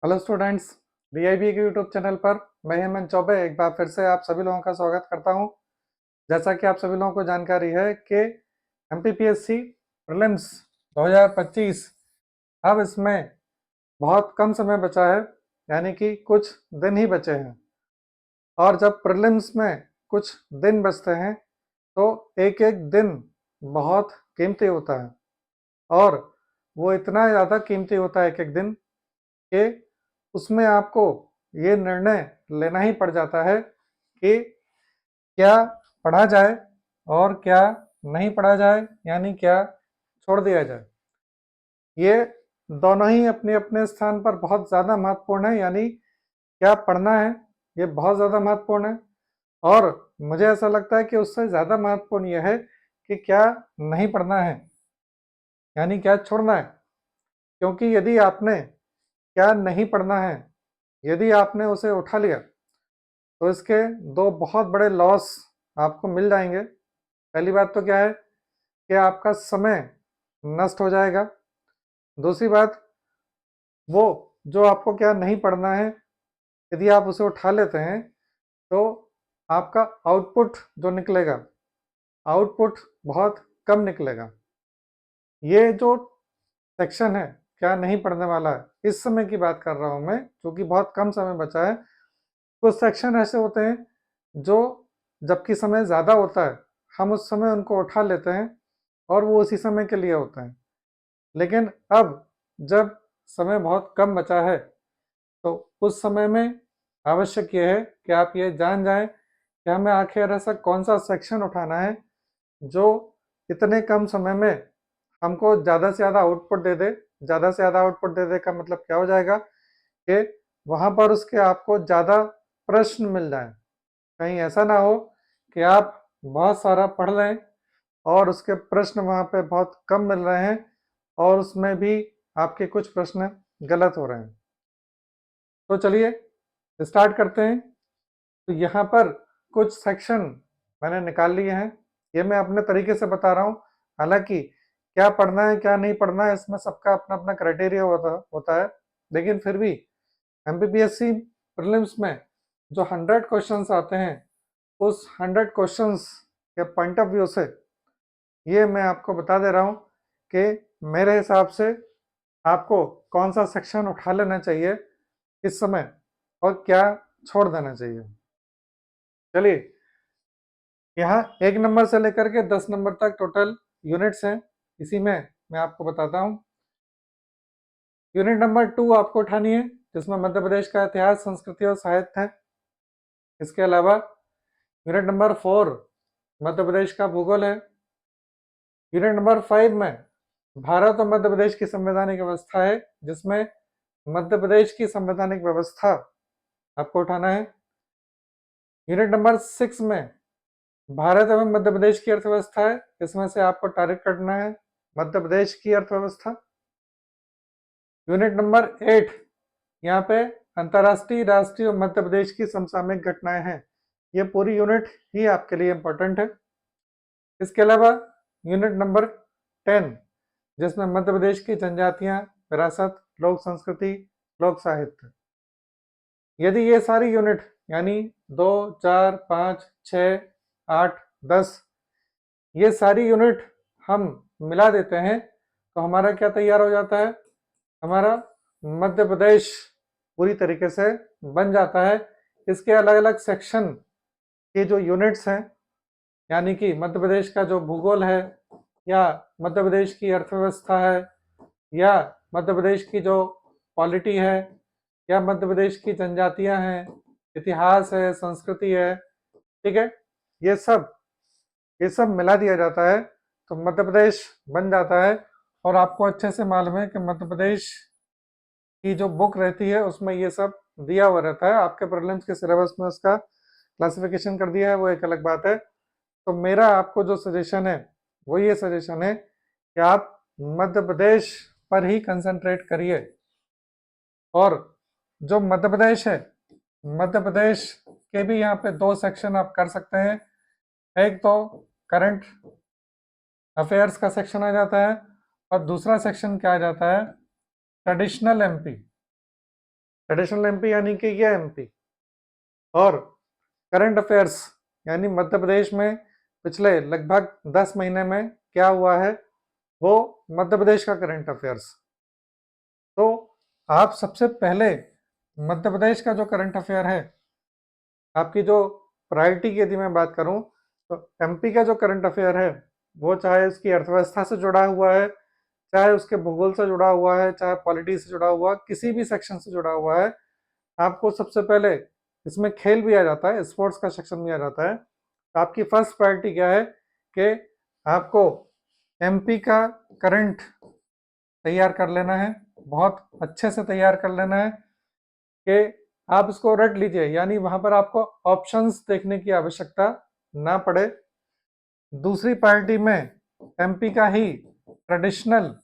Hello students, DIB के YouTube channel पर मैं हेमंत चौबे एक बार फिर से आप सभी लोगों का स्वागत करता हूं। जैसा कि आप सभी लोगों को जानकारी है कि MPPSC प्रीलिम्स 2025 अब इसमें बहुत कम समय बचा है, यानी कि कुछ दिन ही बचे हैं। और जब प्रीलिम्स में कुछ दिन बचते हैं तो एक एक दिन बहुत कीमती होता है, और वो इतना ज़्यादा कीमती होता है एक एक दिन कि उसमें आपको ये निर्णय लेना ही पड़ जाता है कि क्या पढ़ा जाए और क्या नहीं पढ़ा जाए, यानी क्या छोड़ दिया जाए। ये दोनों ही अपने अपने स्थान पर बहुत ज़्यादा महत्वपूर्ण है, यानी क्या पढ़ना है ये बहुत ज़्यादा महत्वपूर्ण है। और मुझे ऐसा लगता है कि उससे ज़्यादा महत्वपूर्ण यह है कि क्या नहीं पढ़ना है, यानी क्या छोड़ना है। क्योंकि यदि आपने क्या नहीं पढ़ना है, यदि आपने उसे उठा लिया तो इसके दो बहुत बड़े लॉस आपको मिल जाएंगे। पहली बात तो क्या है कि आपका समय नष्ट हो जाएगा। दूसरी बात, वो जो आपको क्या नहीं पढ़ना है, यदि आप उसे उठा लेते हैं तो आपका आउटपुट जो निकलेगा, आउटपुट बहुत कम निकलेगा। ये जो सेक्शन है क्या नहीं पढ़ने वाला है, इस समय की बात कर रहा हूँ मैं, क्योंकि बहुत कम समय बचा है। कुछ सेक्शन ऐसे होते हैं जो जबकि समय ज़्यादा होता है, हम उस समय उनको उठा लेते हैं और वो उसी समय के लिए होते हैं। लेकिन अब जब समय बहुत कम बचा है तो उस समय में आवश्यक ये है कि आप ये जान जाएं कि हमें आखिर ऐसा कौन सा सेक्शन उठाना है जो इतने कम समय में हमको ज़्यादा से ज़्यादा आउटपुट दे दे। ज़्यादा से ज़्यादा आउटपुट दे दे का मतलब क्या हो जाएगा कि वहाँ पर उसके आपको ज़्यादा प्रश्न मिल जाएं। कहीं ऐसा ना हो कि आप बहुत सारा पढ़ लें और उसके प्रश्न वहाँ पे बहुत कम मिल रहे हैं और उसमें भी आपके कुछ प्रश्न गलत हो रहे हैं। तो चलिए स्टार्ट करते हैं। तो यहाँ पर कुछ सेक्शन मैंने निकाल लिए हैं, ये मैं अपने तरीके से बता रहा हूँ। हालांकि क्या पढ़ना है क्या नहीं पढ़ना है, इसमें सबका अपना अपना क्राइटेरिया होता है। लेकिन फिर भी MPPSC प्रीलिम्स में जो 100 क्वेश्चंस आते हैं, उस 100 क्वेश्चंस के पॉइंट ऑफ व्यू से ये मैं आपको बता दे रहा हूँ कि मेरे हिसाब से आपको कौन सा सेक्शन उठा लेना चाहिए इस समय और क्या छोड़ देना चाहिए। चलिए, यहाँ 1 नंबर से लेकर के 10 नंबर तक टोटल यूनिट्स हैं, इसी में मैं आपको बताता हूँ। यूनिट नंबर 2 आपको उठानी है, जिसमें मध्य प्रदेश का इतिहास, संस्कृति और साहित्य है। इसके अलावा यूनिट नंबर 4 मध्य प्रदेश का भूगोल है। यूनिट नंबर 5 में भारत और मध्य प्रदेश की संवैधानिक व्यवस्था है, जिसमें मध्य प्रदेश की संवैधानिक व्यवस्था आपको उठाना है। यूनिट नंबर 6 में भारत एवं मध्य प्रदेश की अर्थव्यवस्था है, इसमें से आपको टारगेट करना है मध्य प्रदेश की अर्थव्यवस्था। यूनिट नंबर 8, यहाँ पे अंतर्राष्ट्रीय, राष्ट्रीय और मध्य प्रदेश की समसामयिक घटनाएं हैं। ये पूरी यूनिट ही आपके लिए इंपॉर्टेंट है। इसके अलावा यूनिट नंबर 10, जिसमें मध्य प्रदेश की जनजातियां, विरासत, लोक संस्कृति, लोक साहित्य। यदि ये सारी यूनिट यानी 2, 4, 5, 6, 8, 10, ये सारी यूनिट हम मिला देते हैं तो हमारा क्या तैयार हो जाता है, हमारा मध्य प्रदेश पूरी तरीके से बन जाता है। इसके अलग अलग सेक्शन के जो यूनिट्स हैं, यानी कि मध्य प्रदेश का जो भूगोल है, या मध्य प्रदेश की अर्थव्यवस्था है, या मध्य प्रदेश की जो पॉलिटी है, या मध्य प्रदेश की जनजातियां हैं, इतिहास है, संस्कृति है, ठीक है, ये सब मिला दिया जाता है तो मध्य प्रदेश बन जाता है। और आपको अच्छे से मालूम है कि मध्य प्रदेश की जो बुक रहती है उसमें ये सब दिया हुआ रहता है। आपके प्रीलिम्स के सिलेबस में उसका क्लासिफिकेशन कर दिया है, वो एक अलग बात है। तो मेरा आपको जो सजेशन है वो ये सजेशन है कि आप मध्य प्रदेश पर ही कंसंट्रेट करिए। और जो मध्य प्रदेश है, मध्य प्रदेश के भी यहाँ पे 2 सेक्शन आप कर सकते हैं। एक तो करंट अफेयर्स का सेक्शन आ जाता है और दूसरा सेक्शन क्या आ जाता है, ट्रेडिशनल MP। ट्रेडिशनल एमपी यानी कि ये एमपी, और करंट अफेयर्स यानी मध्य प्रदेश में पिछले लगभग 10 महीने में क्या हुआ है, वो मध्य प्रदेश का करंट अफेयर्स। तो आप सबसे पहले मध्य प्रदेश का जो करंट अफेयर है, आपकी जो प्रायोरिटी की यदि मैं बात करूं, तो एमपी का जो करंट अफेयर है वो चाहे उसकी अर्थव्यवस्था से जुड़ा हुआ है, चाहे उसके भूगोल से जुड़ा हुआ है, चाहे पॉलिटी से जुड़ा हुआ, किसी भी सेक्शन से जुड़ा हुआ है, आपको सबसे पहले इसमें खेल भी आ जाता है, स्पोर्ट्स का सेक्शन भी आ जाता है। तो आपकी फर्स्ट प्रायोरिटी क्या है कि आपको एमपी का करंट तैयार कर लेना है, बहुत अच्छे से तैयार कर लेना है कि आप इसको रट लीजिए, यानी वहां पर आपको ऑप्शंस देखने की आवश्यकता ना पड़े। दूसरी प्रायोरिटी में एमपी का ही ट्रेडिशनल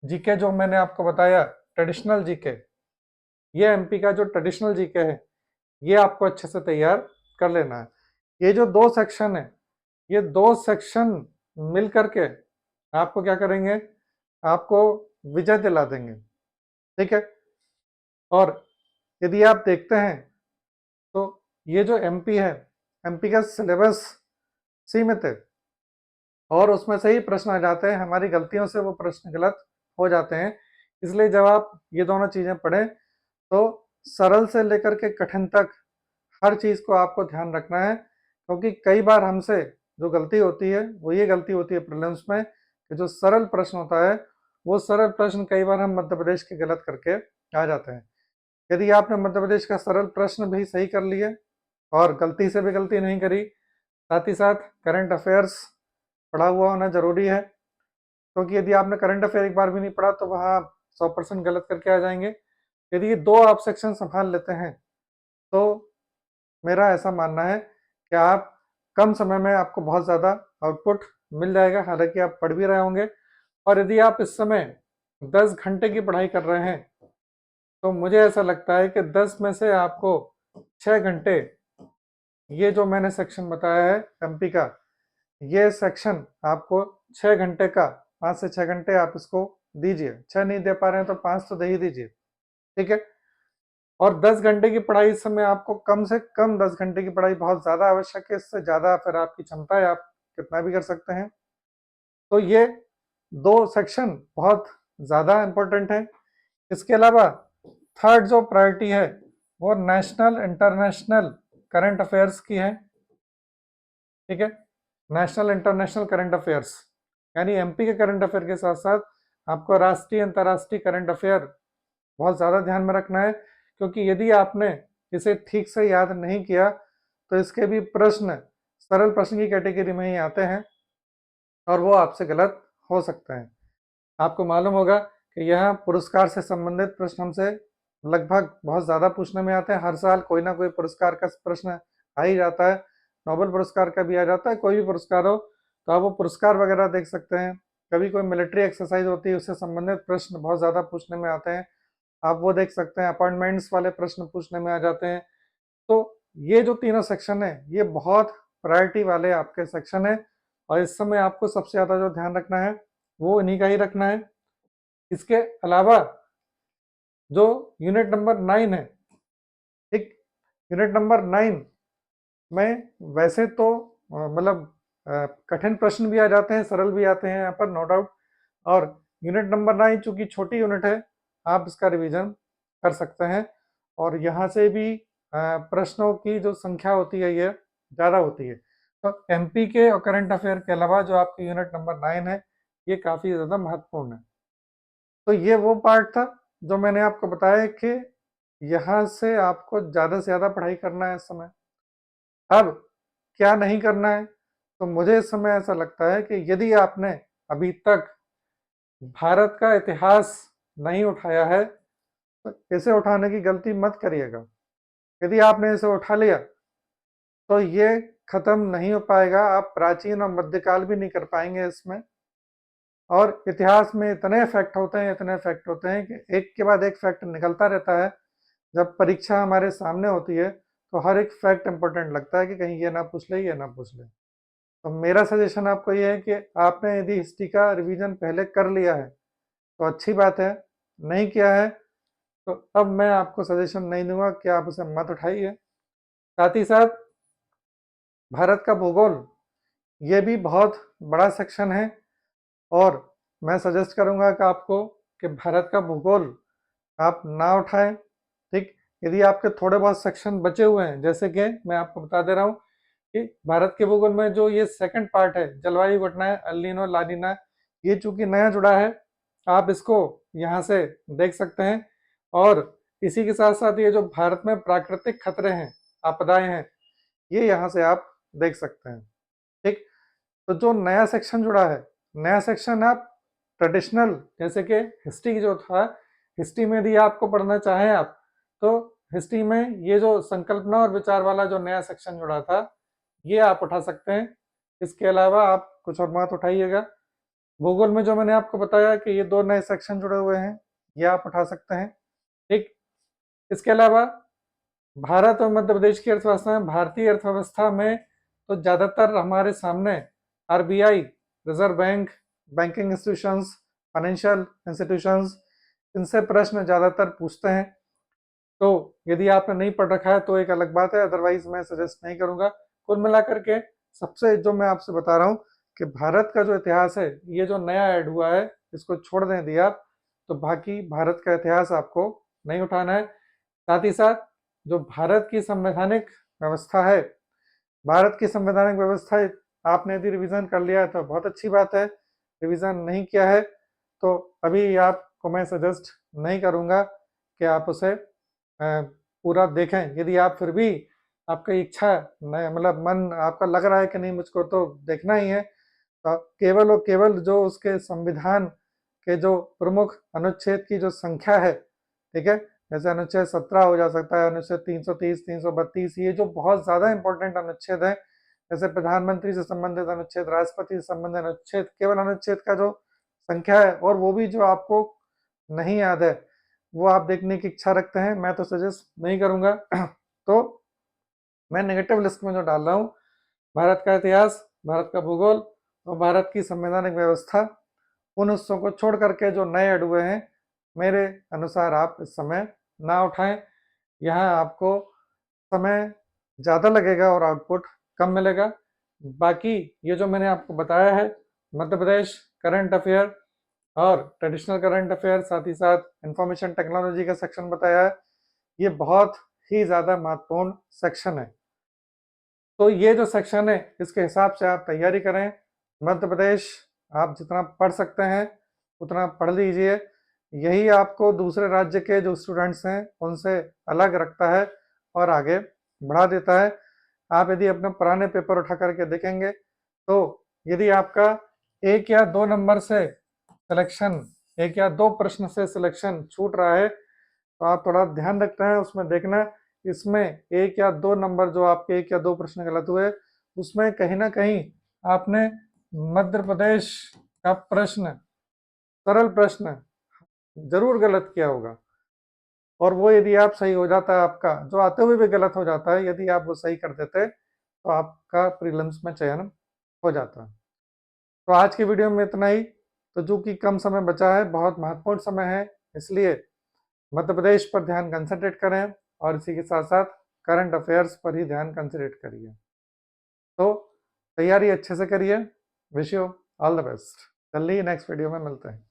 जीके, जो मैंने आपको बताया ट्रेडिशनल जीके, ये एमपी का जो ट्रेडिशनल जीके है ये आपको अच्छे से तैयार कर लेना है। ये जो दो सेक्शन है, ये दो सेक्शन मिल करके आपको क्या करेंगे, आपको विजय दिला देंगे, ठीक है। और यदि आप देखते हैं तो ये जो एमपी है, एमपी का सिलेबस सीमित है और उसमें से ही प्रश्न आ जाते हैं, हमारी गलतियों से वो प्रश्न गलत हो जाते हैं। इसलिए जब आप ये दोनों चीज़ें पढ़ें तो सरल से लेकर के कठिन तक हर चीज़ को आपको ध्यान रखना है, क्योंकि कई बार हमसे जो गलती होती है वो ये गलती होती है प्रीलिम्स में कि जो सरल प्रश्न होता है वो सरल प्रश्न कई बार हम मध्य प्रदेश के गलत करके आ जाते हैं। यदि आपने मध्य प्रदेश का सरल प्रश्न भी सही कर लिए और गलती से भी गलती नहीं करी, साथ ही साथ करंट अफेयर्स पढ़ा हुआ होना जरूरी है, क्योंकि यदि आपने करंट अफेयर एक बार भी नहीं पढ़ा तो वहाँ 100% गलत करके आ जाएंगे। यदि ये दो आप सेक्शन संभाल लेते हैं तो मेरा ऐसा मानना है कि आप कम समय में आपको बहुत ज़्यादा आउटपुट मिल जाएगा, हालांकि आप पढ़ भी रहे होंगे। और यदि आप इस समय 10 घंटे की पढ़ाई कर रहे हैं तो मुझे ऐसा लगता है कि 10 में से आपको 6 घंटे, ये जो मैंने सेक्शन बताया है एमपी का, ये सेक्शन आपको 6 घंटे का, 5 से 6 घंटे आप इसको दीजिए। 6 नहीं दे पा रहे हैं तो 5 तो दे ही दीजिए, ठीक है। और 10 घंटे की पढ़ाई इस समय आपको कम से कम 10 घंटे की पढ़ाई बहुत ज़्यादा आवश्यक है, इससे ज़्यादा फिर आपकी क्षमता है, आप कितना भी कर सकते हैं। तो ये दो सेक्शन बहुत ज़्यादा इम्पोर्टेंट है। इसके अलावा थर्ड जो प्रायोरिटी है वो नेशनल इंटरनेशनल करंट अफेयर्स की है, ठीक है। नेशनल इंटरनेशनल करंट अफेयर्स यानी एमपी के करंट अफेयर के साथ साथ आपको राष्ट्रीय अंतर्राष्ट्रीय करंट अफेयर बहुत ज़्यादा ध्यान में रखना है, क्योंकि यदि आपने इसे ठीक से याद नहीं किया तो इसके भी प्रश्न सरल प्रश्न की कैटेगरी में ही आते हैं और वो आपसे गलत हो सकते हैं। आपको मालूम होगा कि यह पुरस्कार से संबंधित प्रश्न हमसे लगभग बहुत ज़्यादा पूछने में आते हैं। हर साल कोई ना कोई पुरस्कार का प्रश्न आ ही जाता है, नोबेल पुरस्कार का भी आ जाता है, कोई भी पुरस्कार हो तो आप वो पुरस्कार वगैरह देख सकते हैं। कभी कोई मिलिट्री एक्सरसाइज होती है उससे संबंधित प्रश्न बहुत ज़्यादा पूछने में आते हैं, आप वो देख सकते हैं। अपॉइंटमेंट्स वाले प्रश्न पूछने में आ जाते हैं। तो ये जो तीनों सेक्शन है ये बहुत प्रायोरिटी वाले आपके सेक्शन है और इस समय आपको सबसे ज़्यादा जो ध्यान रखना है वो इन्हीं का ही रखना है। इसके अलावा जो यूनिट नंबर 9 है, ठीक, यूनिट नंबर 9 में वैसे तो मतलब कठिन प्रश्न भी आ जाते हैं, सरल भी आते हैं यहाँ पर, नो डाउट। और यूनिट नंबर 9 चूंकि छोटी यूनिट है, आप इसका रिवीजन कर सकते हैं और यहाँ से भी प्रश्नों की जो संख्या होती है ये ज़्यादा होती है। तो एमपी के और करंट अफेयर के अलावा जो आपकी यूनिट नंबर 9 है ये काफ़ी ज़्यादा महत्वपूर्ण है। तो ये वो पार्ट था जो मैंने आपको बताया कि यहाँ से आपको ज़्यादा से ज़्यादा पढ़ाई करना है इस समय। अब क्या नहीं करना है, तो मुझे इस समय ऐसा लगता है कि यदि आपने अभी तक भारत का इतिहास नहीं उठाया है तो इसे उठाने की गलती मत करिएगा। यदि आपने इसे उठा लिया तो ये खत्म नहीं हो पाएगा, आप प्राचीन और मध्यकाल भी नहीं कर पाएंगे इसमें। और इतिहास में इतने फैक्ट होते हैं, इतने फैक्ट होते हैं कि एक के बाद एक फैक्ट निकलता रहता है। जब परीक्षा हमारे सामने होती है तो हर एक फैक्ट इंपॉर्टेंट लगता है कि कहीं ये ना पूछ ले, ये ना पूछ ले। तो मेरा सजेशन आपको ये है कि आपने यदि हिस्ट्री का रिवीजन पहले कर लिया है तो अच्छी बात है, नहीं किया है तो अब मैं आपको सजेशन नहीं दूंगा कि आप उसे मत उठाइए। साथ ही साथ भारत का भूगोल, ये भी बहुत बड़ा सेक्शन है और मैं सजेस्ट करूंगा कि आपको कि भारत का भूगोल आप ना उठाएं। ठीक, यदि आपके थोड़े बहुत सेक्शन बचे हुए हैं, जैसे कि मैं आपको बता दे रहा हूँ कि भारत के भूगोल में जो ये सेकंड पार्ट है, जलवायु घटनाएं, एल नीनो, ला नीना, ये चूंकि नया जुड़ा है, आप इसको यहाँ से देख सकते हैं। और इसी के साथ साथ ये जो भारत में प्राकृतिक खतरे हैं, आपदाएं हैं, ये यहाँ से आप देख सकते हैं। ठीक, तो जो नया सेक्शन जुड़ा है, नया सेक्शन आप ट्रेडिशनल, जैसे कि हिस्ट्री जो था, हिस्ट्री में यदि आपको पढ़ना चाहें आप, तो हिस्ट्री में ये जो संकल्पना और विचार वाला जो नया सेक्शन जुड़ा था, ये आप उठा सकते हैं। इसके अलावा आप कुछ और मत उठाइएगा। भूगोल में जो मैंने आपको बताया कि ये 2 नए सेक्शन जुड़े हुए हैं, ये आप उठा सकते हैं। ठीक, इसके अलावा भारत और मध्य प्रदेश की अर्थव्यवस्था में, भारतीय अर्थव्यवस्था में तो ज़्यादातर हमारे सामने RBI, reserve bank, banking institutions, financial institutions, इनसे प्रश्न ज़्यादातर पूछते हैं। तो यदि आपने नहीं पढ़ रखा है तो एक अलग बात है, अदरवाइज मैं सजेस्ट नहीं करूंगा। कुल मिलाकर के सबसे जो मैं आपसे बता रहा हूँ कि भारत का जो इतिहास है, ये जो नया ऐड हुआ है, इसको छोड़ दें यदि आप, तो बाकी भारत का इतिहास आपको नहीं उठाना है। साथ ही साथ जो भारत की संवैधानिक व्यवस्था है, भारत की संवैधानिक व्यवस्था आपने यदि रिवीजन कर लिया है तो बहुत अच्छी बात है। रिवीजन नहीं किया है तो अभी आपको मैं सजेस्ट नहीं करूंगा कि आप उसे पूरा देखें। यदि आप फिर भी आपकी इच्छा नहीं, मतलब मन आपका लग रहा है कि नहीं मुझको तो देखना ही है, तो केवल और केवल जो उसके संविधान के जो प्रमुख अनुच्छेद की जो संख्या है, ठीक है, जैसे अनुच्छेद 17 हो जा सकता है, अनुच्छेद 330, 332, ये जो बहुत ज़्यादा इंपॉर्टेंट अनुच्छेद है, जैसे प्रधानमंत्री से संबंधित अनुच्छेद, राष्ट्रपति से संबंधित अनुच्छेद, केवल अनुच्छेद का जो संख्या है और वो भी जो आपको नहीं याद है, वो आप देखने की इच्छा रखते हैं, मैं तो सजेस्ट नहीं करूंगा। तो मैं नेगेटिव लिस्ट में जो डाल रहा हूँ, भारत का इतिहास, भारत का भूगोल और भारत की संवैधानिक व्यवस्था, उन हिस्सों को छोड़ करके जो नए ऐड हुए हैं, मेरे अनुसार आप इस समय ना उठाएं। यहाँ आपको समय ज़्यादा लगेगा और आउटपुट कम मिलेगा। बाकी ये जो मैंने आपको बताया है, मध्य प्रदेश करंट अफेयर और ट्रेडिशनल करंट अफेयर, साथ ही साथ इंफॉर्मेशन टेक्नोलॉजी का सेक्शन बताया है, ये बहुत ही ज़्यादा महत्वपूर्ण सेक्शन है। तो ये जो सेक्शन है, इसके हिसाब से आप तैयारी करें। मध्य प्रदेश आप जितना पढ़ सकते हैं उतना पढ़ लीजिए, यही आपको दूसरे राज्य के जो स्टूडेंट्स हैं उनसे अलग रखता है और आगे बढ़ा देता है। आप यदि अपने पुराने पेपर उठा करके देखेंगे तो यदि आपका 1 या 2 नंबर से सिलेक्शन, 1 या 2 प्रश्न से सिलेक्शन छूट रहा है, तो आप थोड़ा ध्यान रखते हैं उसमें देखना, इसमें 1 या 2 नंबर जो आपके 1 या 2 प्रश्न गलत हुए, उसमें कहीं ना कहीं आपने मध्य प्रदेश का प्रश्न, सरल प्रश्न जरूर गलत किया होगा। और वो यदि आप सही हो जाता है, आपका जो आते हुए भी गलत हो जाता है, यदि आप वो सही कर देते तो आपका प्रीलिम्स में चयन हो जाता। तो आज की वीडियो में इतना ही। तो जो कि कम समय बचा है, बहुत महत्वपूर्ण समय है, इसलिए मध्य प्रदेश पर ध्यान कंसंट्रेट करें और इसी के साथ साथ करंट अफेयर्स पर ही ध्यान कंसंट्रेट करिए। तो तैयारी अच्छे से करिए। Wish you all the best. जल्दी नेक्स्ट वीडियो में मिलते हैं।